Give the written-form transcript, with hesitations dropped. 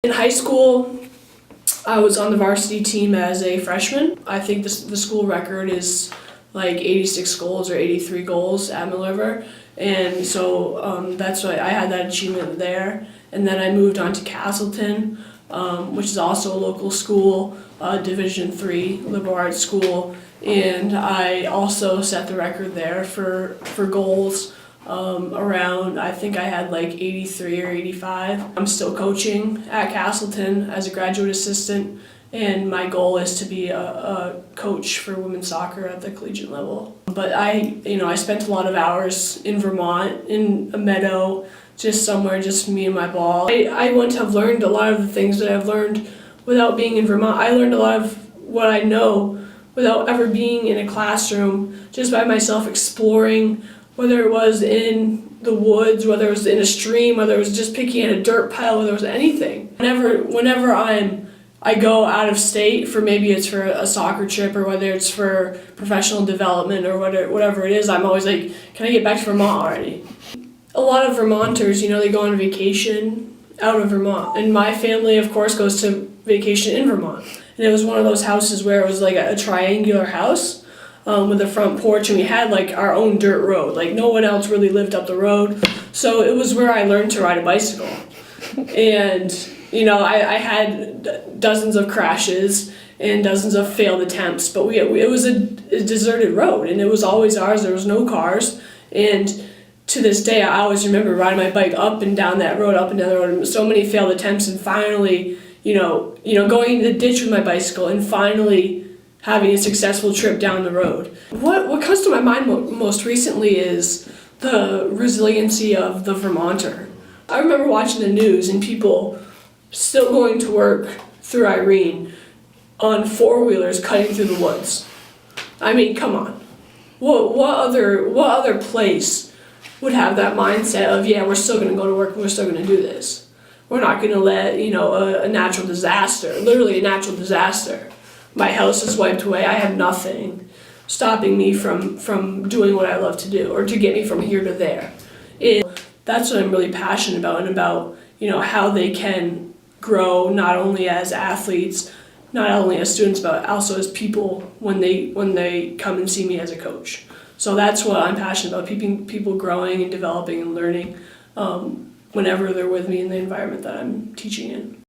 In high school, I was on the varsity team as a freshman. I think the school record is like 86 goals or 83 goals at Mill River. And so that's why I had that achievement there. And then I moved on to Castleton, which is also a local school, Division III liberal arts school. And I also set the record there for goals around, I think I had like 83 or 85. I'm still coaching at Castleton as a graduate assistant, and my goal is to be a coach for women's soccer at the collegiate level. But I spent a lot of hours in Vermont, in a meadow, just somewhere, just me and my ball. I wouldn't have learned a lot of the things that I've learned without being in Vermont. I learned a lot of what I know without ever being in a classroom, just by myself exploring, whether it was in the woods, whether it was in a stream, whether it was just picking at a dirt pile, whether it was anything. Whenever I go out of state, for maybe it's for a soccer trip or whether it's for professional development or whatever it is, I'm always like, can I get back to Vermont already? A lot of Vermonters, they go on vacation out of Vermont. And my family, of course, goes to vacation in Vermont. And it was one of those houses where it was like a triangular house with a front porch, and we had like our own dirt road. Like no one else really lived up the road. So it was where I learned to ride a bicycle. And I had dozens of crashes and dozens of failed attempts, but it was a deserted road, and it was always ours. There was no cars, and to this day, I always remember riding my bike up and down that road, up and down the road, and so many failed attempts, and finally, going into the ditch with my bicycle, and finally having a successful trip down the road. What comes to my mind most recently is the resiliency of the Vermonter. I remember watching the news and people still going to work through Irene on four-wheelers cutting through the woods. I mean, come on. What other place would have that mindset of, yeah, we're still going to go to work and we're still going to do this? We're not going to let, a natural disaster, literally a natural disaster. My house is wiped away. I have nothing stopping me from doing what I love to do or to get me from here to there. And that's what I'm really passionate about, and about, how they can grow not only as athletes, not only as students, but also as people when they come and see me as a coach. So that's what I'm passionate about, people growing and developing and learning whenever they're with me in the environment that I'm teaching in.